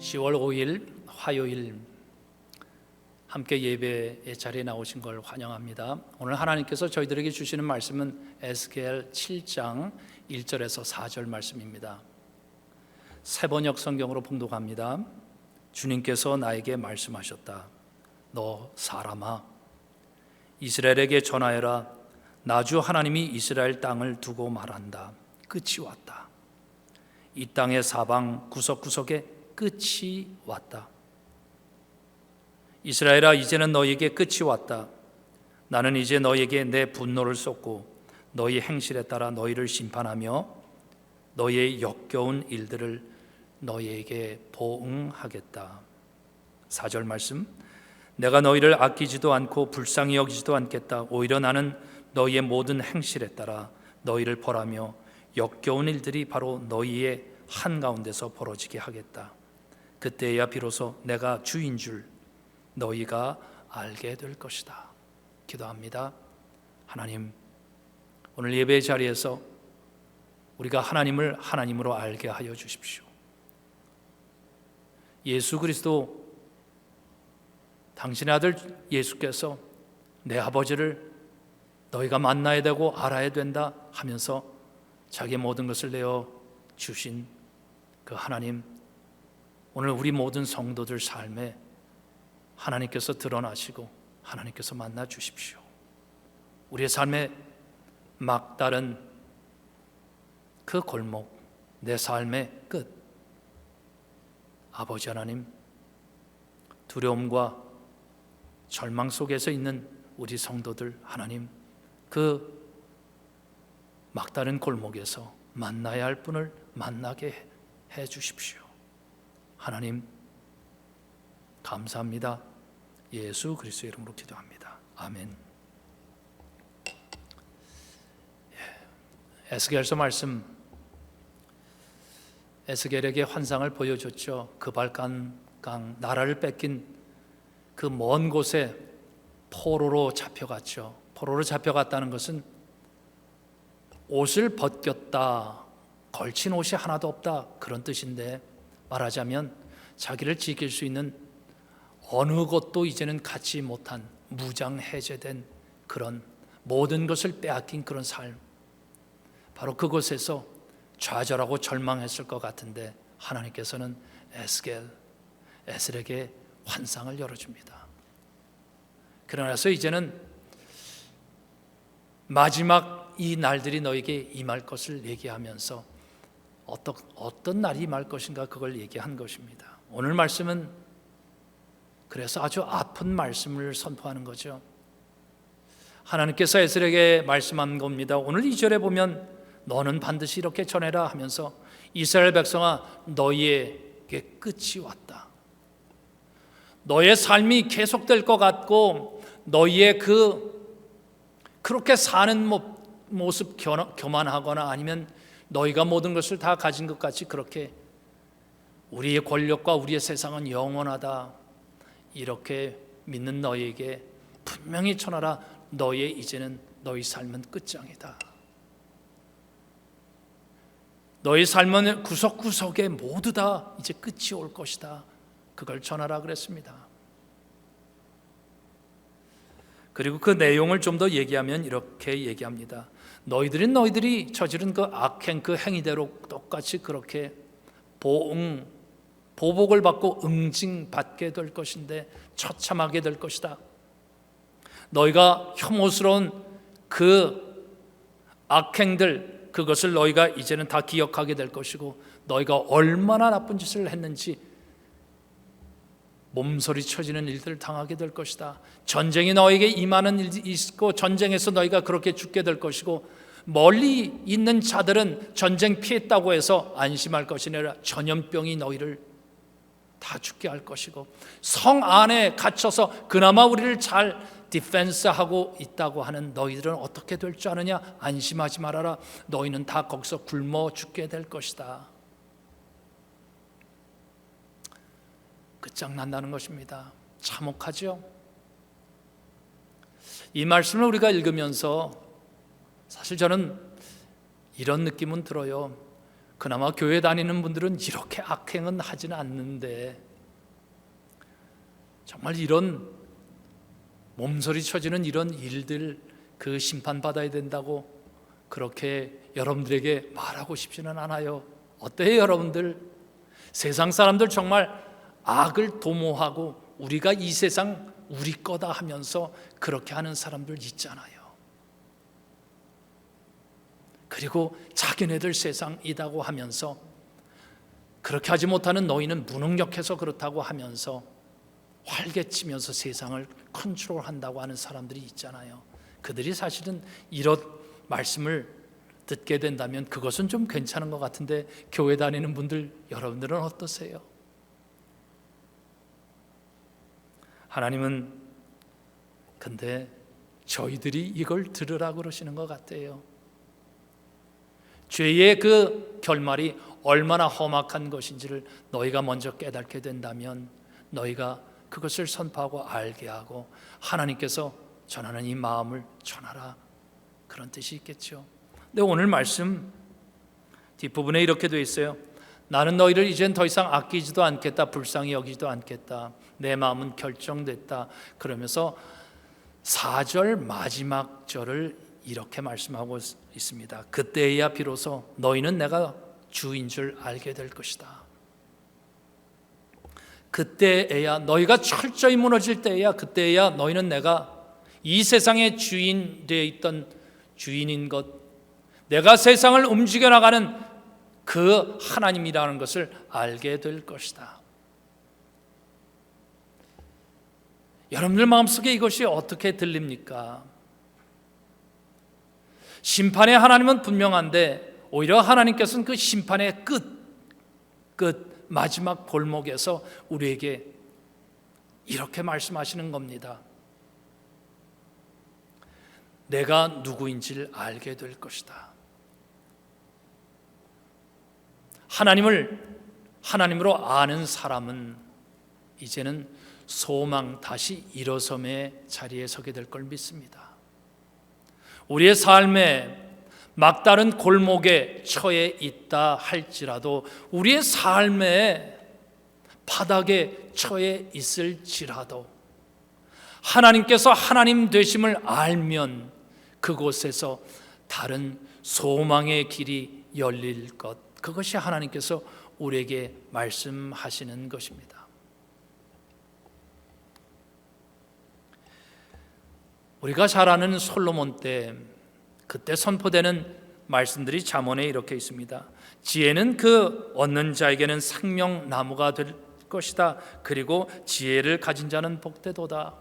10월 5일 화요일 함께 예배의 자리에 나오신 걸 환영합니다. 오늘 하나님께서 저희들에게 주시는 말씀은 에스겔 7장 1절에서 4절 말씀입니다. 세번역 성경으로 봉독합니다. 주님께서 나에게 말씀하셨다. 너 사람아, 이스라엘에게 전하여라. 나주 하나님이 이스라엘 땅을 두고 말한다. 끝이 왔다. 이 땅의 사방 구석구석에 끝이 왔다. 이스라엘아, 이제는 너희에게 끝이 왔다. 나는 이제 너희에게 내 분노를 쏟고 너희 행실에 따라 너희를 심판하며 너희의 역겨운 일들을 너희에게 보응하겠다. 4절 말씀. 내가 너희를 아끼지도 않고 불쌍히 여기지도 않겠다. 오히려 나는 너희의 모든 행실에 따라 너희를 벌하며 역겨운 일들이 바로 너희의 한가운데서 벌어지게 하겠다. 그때야 비로소 내가 주인 줄 너희가 알게 될 것이다. 기도합니다. 하나님, 오늘 예배의 자리에서 우리가 하나님을 하나님으로 알게 하여 주십시오. 예수 그리스도, 당신의 아들 예수께서 내 아버지를 너희가 만나야 되고 알아야 된다 하면서 자기의 모든 것을 내어 주신 그 하나님, 오늘 우리 모든 성도들 삶에 하나님께서 드러나시고 하나님께서 만나 주십시오. 우리의 삶의 막다른 그 골목, 내 삶의 끝, 아버지 하나님, 두려움과 절망 속에서 있는 우리 성도들 하나님, 그 막다른 골목에서 만나야 할 분을 만나게 해 주십시오. 하나님, 감사합니다. 예수 그리스도의 이름으로 기도합니다. 아멘. 에스겔서 말씀, 에스겔에게 환상을 보여줬죠. 그발간 강, 나라를 뺏긴 그 먼 곳에 포로로 잡혀갔죠. 포로로 잡혀갔다는 것은 옷을 벗겼다, 걸친 옷이 하나도 없다, 그런 뜻인데, 말하자면 자기를 지킬 수 있는 어느 것도 이제는 갖지 못한 무장해제된 그런 모든 것을 빼앗긴 그런 삶, 바로 그곳에서 좌절하고 절망했을 것 같은데 하나님께서는 에스겔에게 환상을 열어줍니다. 그러나서 이제는 마지막 이 날들이 너에게 임할 것을 얘기하면서 어떤 날이 임할 것인가, 그걸 얘기한 것입니다. 오늘 말씀은 그래서 아주 아픈 말씀을 선포하는 거죠. 하나님께서 에스겔에게 말씀한 겁니다. 오늘 2절에 보면 너는 반드시 이렇게 전해라 하면서 이스라엘 백성아, 너희에게 끝이 왔다. 너의 삶이 계속될 것 같고 너희의 그렇게 사는 모습 교만하거나 아니면 너희가 모든 것을 다 가진 것 같이 그렇게 우리의 권력과 우리의 세상은 영원하다, 이렇게 믿는 너희에게 분명히 전하라. 너희의 이제는 너희 삶은 끝장이다. 너희 삶은 구석구석에 모두 다 이제 끝이 올 것이다. 그걸 전하라 그랬습니다. 그리고 그 내용을 좀 더 얘기하면 이렇게 얘기합니다. 너희들이 저지른 그 악행, 그 행위대로 똑같이 그렇게 보복을 받고 응징받게 될 것인데 처참하게 될 것이다. 너희가 혐오스러운 그 악행들, 그것을 너희가 이제는 다 기억하게 될 것이고 너희가 얼마나 나쁜 짓을 했는지 몸서리 쳐지는 일들을 당하게 될 것이다. 전쟁이 너에게 임하는 일이 있고 전쟁에서 너희가 그렇게 죽게 될 것이고 멀리 있는 자들은 전쟁 피했다고 해서 안심할 것이 아니라 전염병이 너희를 다 죽게 할 것이고 성 안에 갇혀서 그나마 우리를 잘 디펜스하고 있다고 하는 너희들은 어떻게 될 줄 아느냐? 안심하지 말아라. 너희는 다 거기서 굶어 죽게 될 것이다. 끝장난다는 것입니다. 참혹하죠? 이 말씀을 우리가 읽으면서 사실 저는 이런 느낌은 들어요. 그나마 교회 다니는 분들은 이렇게 악행은 하지는 않는데 정말 이런 몸서리 쳐지는 이런 일들 그 심판받아야 된다고 그렇게 여러분들에게 말하고 싶지는 않아요. 어때요 여러분들? 세상 사람들 정말 악을 도모하고 우리가 이 세상 우리 거다 하면서 그렇게 하는 사람들 있잖아요. 그리고 자기네들 세상이라고 하면서 그렇게 하지 못하는 너희는 무능력해서 그렇다고 하면서 활개치면서 세상을 컨트롤한다고 하는 사람들이 있잖아요. 그들이 사실은 이런 말씀을 듣게 된다면 그것은 좀 괜찮은 것 같은데 교회 다니는 분들 여러분들은 어떠세요? 하나님은 근데 저희들이 이걸 들으라 그러시는 것 같아요. 죄의 그 결말이 얼마나 험악한 것인지를 너희가 먼저 깨닫게 된다면 너희가 그것을 선포하고 알게 하고 하나님께서 전하는 이 마음을 전하라 그런 뜻이 있겠죠. 근데 오늘 말씀 뒷부분에 이렇게 되어 있어요. 나는 너희를 이젠 더 이상 아끼지도 않겠다, 불쌍히 여기지도 않겠다. 내 마음은 결정됐다. 그러면서 4절 마지막 절을 이렇게 말씀하고 있습니다. 그때야 비로소 너희는 내가 주인 줄 알게 될 것이다. 그때야 너희가 철저히 무너질 때야 그때야 너희는 내가 이 세상의 주인 되어 있던 주인인 것, 내가 세상을 움직여 나가는 그 하나님이라는 것을 알게 될 것이다. 여러분들 마음속에 이것이 어떻게 들립니까? 심판의 하나님은 분명한데 오히려 하나님께서는 그 심판의 끝 마지막 골목에서 우리에게 이렇게 말씀하시는 겁니다. 내가 누구인지를 알게 될 것이다. 하나님을 하나님으로 아는 사람은 이제는 소망 다시 일어섬의 자리에 서게 될 걸 믿습니다. 우리의 삶에 막다른 골목에 처해 있다 할지라도 우리의 삶의 바닥에 처해 있을지라도 하나님께서 하나님 되심을 알면 그곳에서 다른 소망의 길이 열릴 것, 그것이 하나님께서 우리에게 말씀하시는 것입니다. 우리가 잘 아는 솔로몬 때 그때 선포되는 말씀들이 잠언에 이렇게 있습니다. 지혜는 그 얻는 자에게는 생명나무가 될 것이다. 그리고 지혜를 가진 자는 복되도다.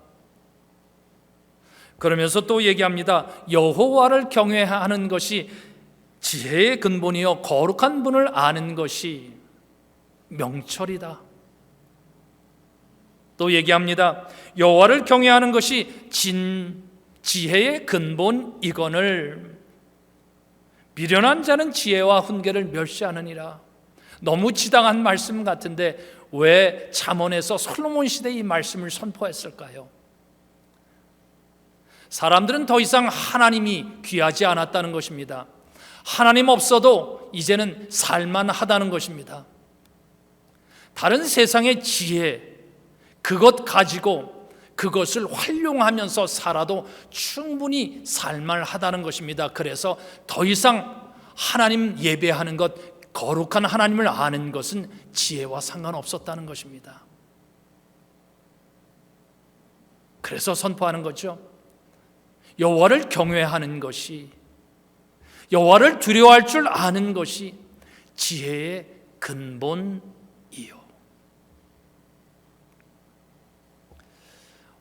그러면서 또 얘기합니다. 여호와를 경외하는 것이 지혜의 근본이요 거룩한 분을 아는 것이 명철이다. 또 얘기합니다. 여호와를 경외하는 것이 지혜의 근본이거늘 미련한 자는 지혜와 훈계를 멸시하느니라. 너무 지당한 말씀 같은데 왜 잠언에서 솔로몬 시대 이 말씀을 선포했을까요? 사람들은 더 이상 하나님이 귀하지 않았다는 것입니다. 하나님 없어도 이제는 살만하다는 것입니다. 다른 세상의 지혜, 그것 가지고 그것을 활용하면서 살아도 충분히 살만하다는 것입니다. 그래서 더 이상 하나님 예배하는 것, 거룩한 하나님을 아는 것은 지혜와 상관없었다는 것입니다. 그래서 선포하는 거죠. 여호와를 경외하는 것이, 여호와를 두려워할 줄 아는 것이 지혜의 근본이요.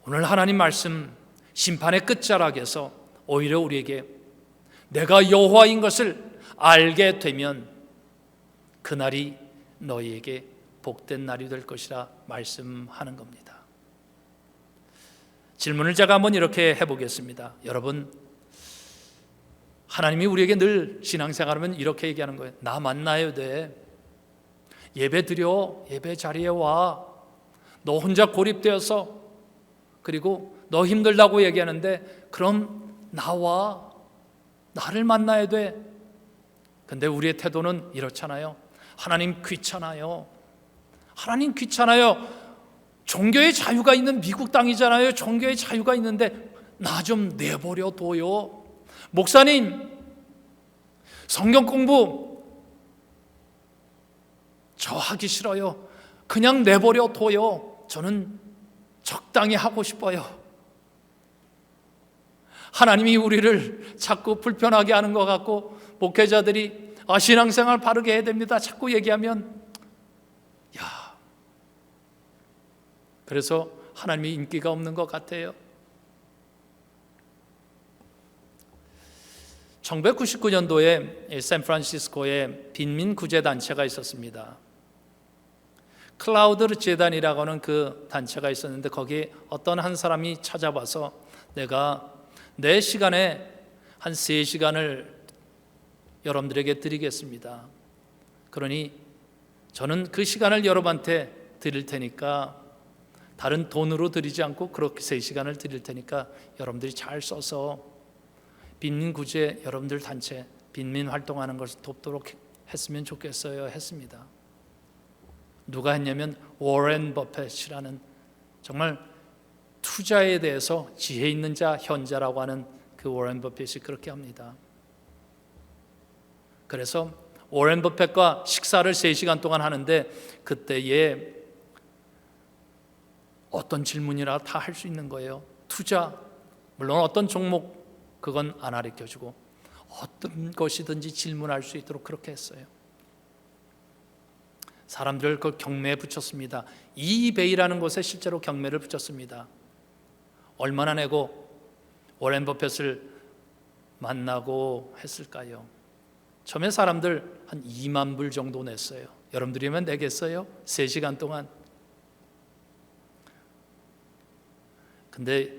오늘 하나님 말씀 심판의 끝자락에서 오히려 우리에게 내가 여호와인 것을 알게 되면 그날이 너희에게 복된 날이 될 것이라 말씀하는 겁니다. 질문을 제가 한번 이렇게 해보겠습니다. 여러분, 하나님이 우리에게 늘 신앙생활하면 이렇게 얘기하는 거예요. 나 만나야 돼. 예배 드려. 예배 자리에 와. 너 혼자 고립되어서 그리고 너 힘들다고 얘기하는데 그럼 나와. 나를 만나야 돼. 근데 우리의 태도는 이렇잖아요. 하나님 귀찮아요. 하나님 귀찮아요. 종교의 자유가 있는 미국 땅이잖아요. 종교의 자유가 있는데 나 좀 내버려 둬요. 목사님, 성경 공부 저 하기 싫어요. 그냥 내버려 둬요. 저는 적당히 하고 싶어요. 하나님이 우리를 자꾸 불편하게 하는 것 같고, 목회자들이 신앙생활 바르게 해야 됩니다 자꾸 얘기하면, 그래서 하나님이 인기가 없는 것 같아요. 1999년도에 샌프란시스코에 빈민 구제 단체가 있었습니다. 클라우드 재단이라고 하는 그 단체가 있었는데, 거기에 어떤 한 사람이 찾아와서 내가 내 시간에 한 3시간을 여러분들에게 드리겠습니다. 그러니 저는 그 시간을 여러분한테 드릴 테니까, 다른 돈으로 드리지 않고 그렇게 3시간을 드릴 테니까 여러분들이 잘 써서 빈민 구제, 여러분들 단체 빈민 활동하는 것을 돕도록 했으면 좋겠어요 했습니다. 누가 했냐면 워렌 버핏이라는, 정말 투자에 대해서 지혜 있는 자, 현자라고 하는 그 워렌 버핏이 그렇게 합니다. 그래서 워렌 버핏과 식사를 3시간 동안 하는데, 그때에 어떤 질문이라 다 할 수 있는 거예요. 투자, 물론 어떤 종목 그건 안 가르쳐주고 어떤 것이든지 질문할 수 있도록 그렇게 했어요. 사람들을 그 경매에 붙였습니다. 이베이라는 곳에 실제로 경매를 붙였습니다. 얼마나 내고 워렌 버핏을 만나고 했을까요? 처음에 사람들 한 2만 불 정도 냈어요. 여러분들이면 내겠어요? 3시간 동안. 근데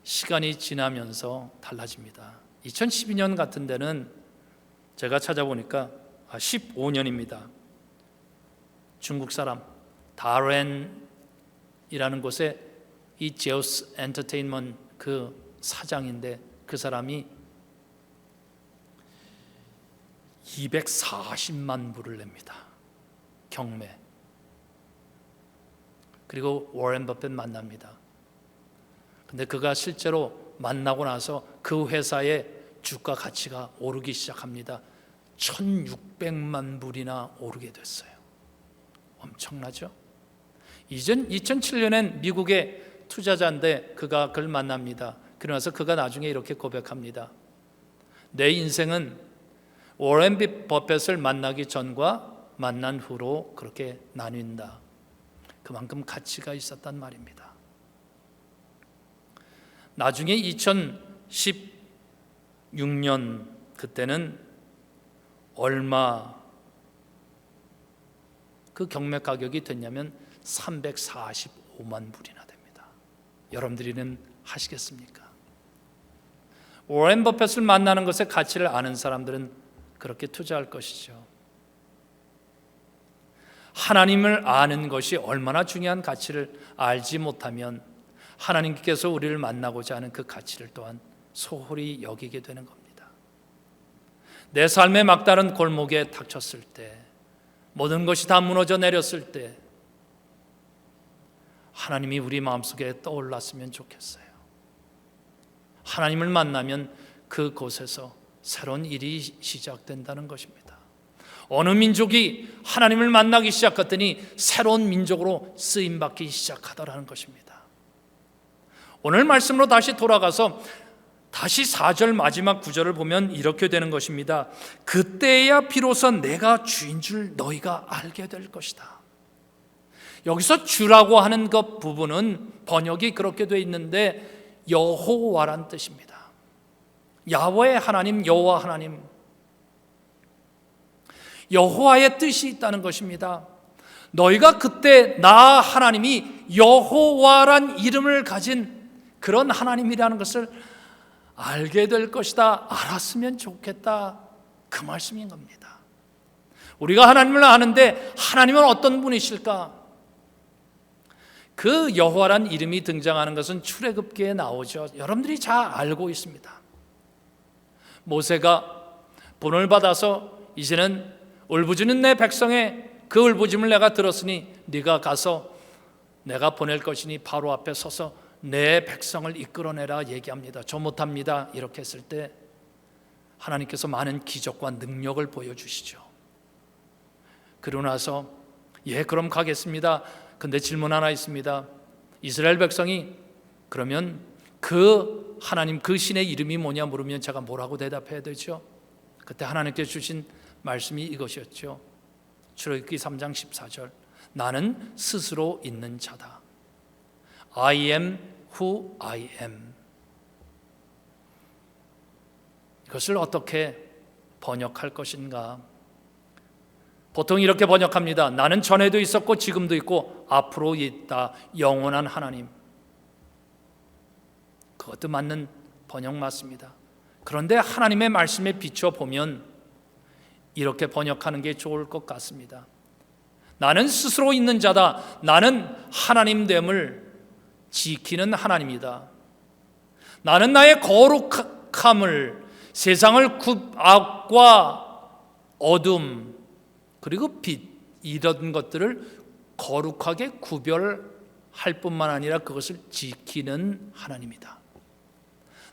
시간이 지나면서 달라집니다. 2012년 같은 데는 제가 찾아보니까 15년입니다. 중국 사람 다렌이라는 곳에 이 제우스 엔터테인먼트 그 사장인데, 그 사람이 240만 불을 냅니다. 경매. 그리고 워렌 버핏 만납니다. 근데 그가 실제로 만나고 나서 그 회사의 주가 가치가 오르기 시작합니다. 1600만 불이나 오르게 됐어요. 엄청나죠? 2007년엔 미국의 투자자인데 그가 그를 만납니다. 그러면서 그가 나중에 이렇게 고백합니다. 내 인생은 워렌 버핏을 만나기 전과 만난 후로 그렇게 나뉜다. 그만큼 가치가 있었단 말입니다. 나중에 2016년 그때는 얼마 그 경매 가격이 됐냐면 345만 불이나 됩니다. 여러분들이는 하시겠습니까? 워렌 버핏을 만나는 것의 가치를 아는 사람들은 그렇게 투자할 것이죠. 하나님을 아는 것이 얼마나 중요한 가치를 알지 못하면 하나님께서 우리를 만나고자 하는 그 가치를 또한 소홀히 여기게 되는 겁니다. 내 삶의 막다른 골목에 닥쳤을 때, 모든 것이 다 무너져 내렸을 때 하나님이 우리 마음속에 떠올랐으면 좋겠어요. 하나님을 만나면 그곳에서 새로운 일이 시작된다는 것입니다. 어느 민족이 하나님을 만나기 시작했더니 새로운 민족으로 쓰임받기 시작하더라는 것입니다. 오늘 말씀으로 다시 돌아가서 다시 4절 마지막 구절을 보면 이렇게 되는 것입니다. 그때야 비로소 내가 주인 줄 너희가 알게 될 것이다. 여기서 주라고 하는 것 부분은 번역이 그렇게 되어 있는데 여호와란 뜻입니다. 야훼 하나님, 여호와 하나님, 여호와의 뜻이 있다는 것입니다. 너희가 그때 나 하나님이 여호와란 이름을 가진 그런 하나님이라는 것을 알게 될 것이다. 알았으면 좋겠다. 그 말씀인 겁니다. 우리가 하나님을 아는데 하나님은 어떤 분이실까? 그 여호와란 이름이 등장하는 것은 출애굽기에 나오죠. 여러분들이 잘 알고 있습니다. 모세가 본을 받아서 이제는 울부짖는 내 백성의 그 울부짖음을 내가 들었으니 네가 가서 내가 보낼 것이니 바로 앞에 서서 내 백성을 이끌어내라 얘기합니다. 저 못합니다. 이렇게 했을 때 하나님께서 많은 기적과 능력을 보여주시죠. 그러고 나서 그럼 가겠습니다. 근데 질문 하나 있습니다. 이스라엘 백성이 그러면 그 하나님 그 신의 이름이 뭐냐 물으면 제가 뭐라고 대답해야 되죠? 그때 하나님께서 주신 말씀이 이것이었죠. 출애굽기 3장 14절 나는 스스로 있는 자다. I am who I am. 이것을 어떻게 번역할 것인가? 보통 이렇게 번역합니다. 나는 전에도 있었고 지금도 있고 앞으로 있다. 영원한 하나님. 그것도 맞는 번역 맞습니다. 그런데 하나님의 말씀에 비춰보면 이렇게 번역하는 게 좋을 것 같습니다. 나는 스스로 있는 자다. 나는 하나님됨을 지키는 하나님이다. 나는 나의 거룩함을 세상을 악과 어둠 그리고 빛 이런 것들을 거룩하게 구별할 뿐만 아니라 그것을 지키는 하나님이다.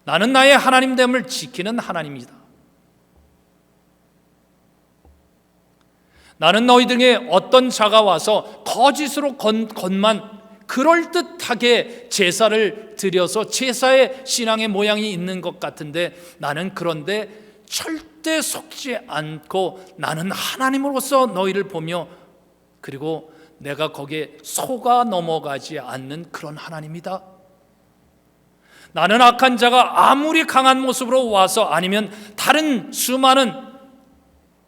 나는 나의 하나님됨을 지키는 하나님이다. 나는 너희 등에 어떤 자가 와서 거짓으로 건만 그럴듯하게 제사를 드려서 제사의 신앙의 모양이 있는 것 같은데 나는 그런데 절대 속지 않고 나는 하나님으로서 너희를 보며 그리고 내가 거기에 속아 넘어가지 않는 그런 하나님이다. 나는 악한 자가 아무리 강한 모습으로 와서 아니면 다른 수많은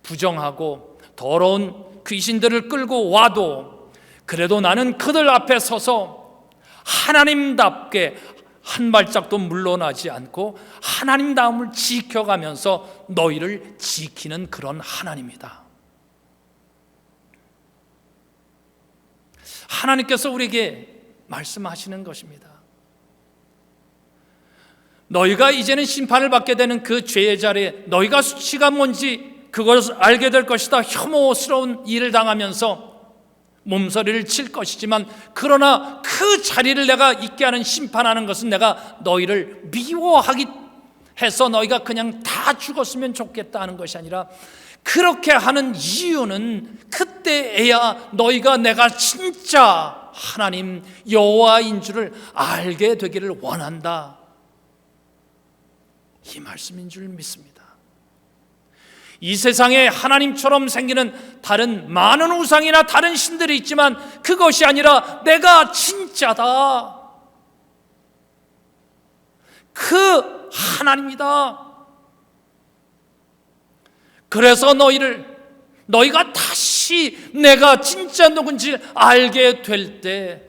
부정하고 더러운 귀신들을 끌고 와도 그래도 나는 그들 앞에 서서 하나님답게 한 발짝도 물러나지 않고 하나님다움을 지켜가면서 너희를 지키는 그런 하나님이다. 하나님께서 우리에게 말씀하시는 것입니다. 너희가 이제는 심판을 받게 되는 그 죄의 자리에 너희가 수치가 뭔지 그것을 알게 될 것이다. 혐오스러운 일을 당하면서 몸서리를 칠 것이지만 그러나 그 자리를 내가 있게 하는 심판하는 것은 내가 너희를 미워하기 해서 너희가 그냥 다 죽었으면 좋겠다 하는 것이 아니라 그렇게 하는 이유는 그때에야 너희가 내가 진짜 하나님 여호와인 줄을 알게 되기를 원한다. 이 말씀인 줄 믿습니다. 이 세상에 하나님처럼 생기는 다른 많은 우상이나 다른 신들이 있지만 그것이 아니라 내가 진짜다. 그 하나님이다. 그래서 너희가 다시 내가 진짜 누군지 알게 될 때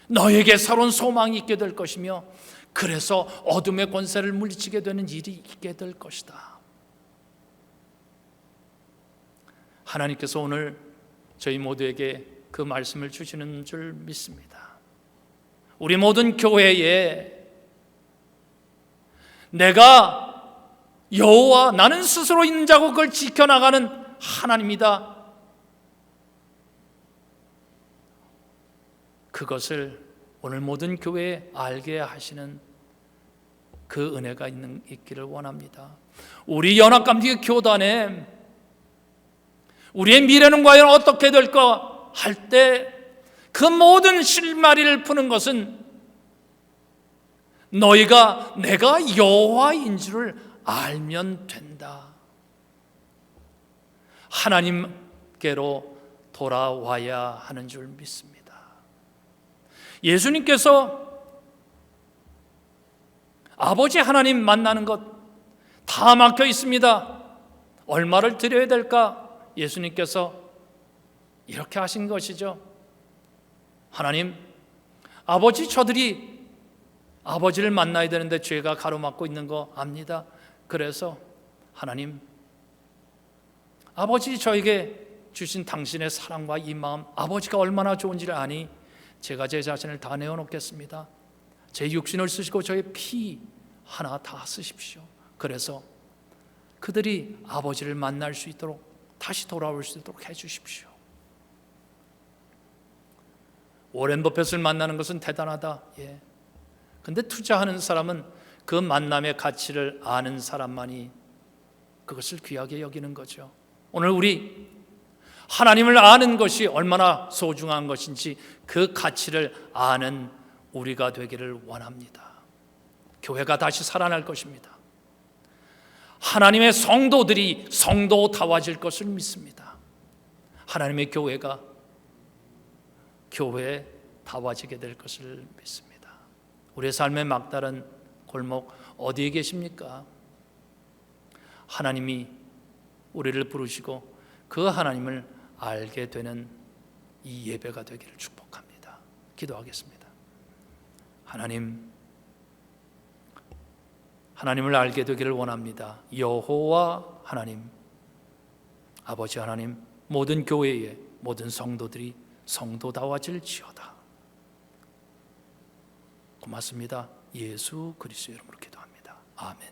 너에게 새로운 소망이 있게 될 것이며 그래서 어둠의 권세를 물리치게 되는 일이 있게 될 것이다. 하나님께서 오늘 저희 모두에게 그 말씀을 주시는 줄 믿습니다. 우리 모든 교회에 내가 여호와 나는 스스로 있는 자고 그걸 지켜나가는 하나님이다. 그것을 오늘 모든 교회에 알게 하시는 그 은혜가 있기를 원합니다. 우리 연합감리교 교단에 우리의 미래는 과연 어떻게 될까 할 때 그 모든 실마리를 푸는 것은 너희가 내가 여호와인 줄을 알면 된다. 하나님께로 돌아와야 하는 줄 믿습니다. 예수님께서 아버지 하나님 만나는 것 다 막혀 있습니다. 얼마를 드려야 될까? 예수님께서 이렇게 하신 것이죠. 하나님, 아버지 저들이 아버지를 만나야 되는데 죄가 가로막고 있는 거 압니다. 그래서 하나님, 아버지 저에게 주신 당신의 사랑과 이 마음 아버지가 얼마나 좋은지를 아니 제가 제 자신을 다 내어놓겠습니다. 제 육신을 쓰시고 저의 피 하나 다 쓰십시오. 그래서 그들이 아버지를 만날 수 있도록, 다시 돌아올 수 있도록 해주십시오. 워렌 버핏을 만나는 것은 대단하다. 예. 근데 투자하는 사람은 그 만남의 가치를 아는 사람만이 그것을 귀하게 여기는 거죠. 오늘 우리 하나님을 아는 것이 얼마나 소중한 것인지 그 가치를 아는 우리가 되기를 원합니다. 교회가 다시 살아날 것입니다. 하나님의 성도들이 성도다워질 것을 믿습니다. 하나님의 교회가 교회다워지게 될 것을 믿습니다. 우리의 삶의 막다른 골목 어디에 계십니까? 하나님이 우리를 부르시고 그 하나님을 알게 되는 이 예배가 되기를 축복합니다. 기도하겠습니다. 하나님을 알게 되기를 원합니다. 여호와 하나님, 아버지 하나님, 모든 교회의 모든 성도들이 성도다워질지어다. 고맙습니다. 예수 그리스도의 이름으로 기도합니다. 아멘.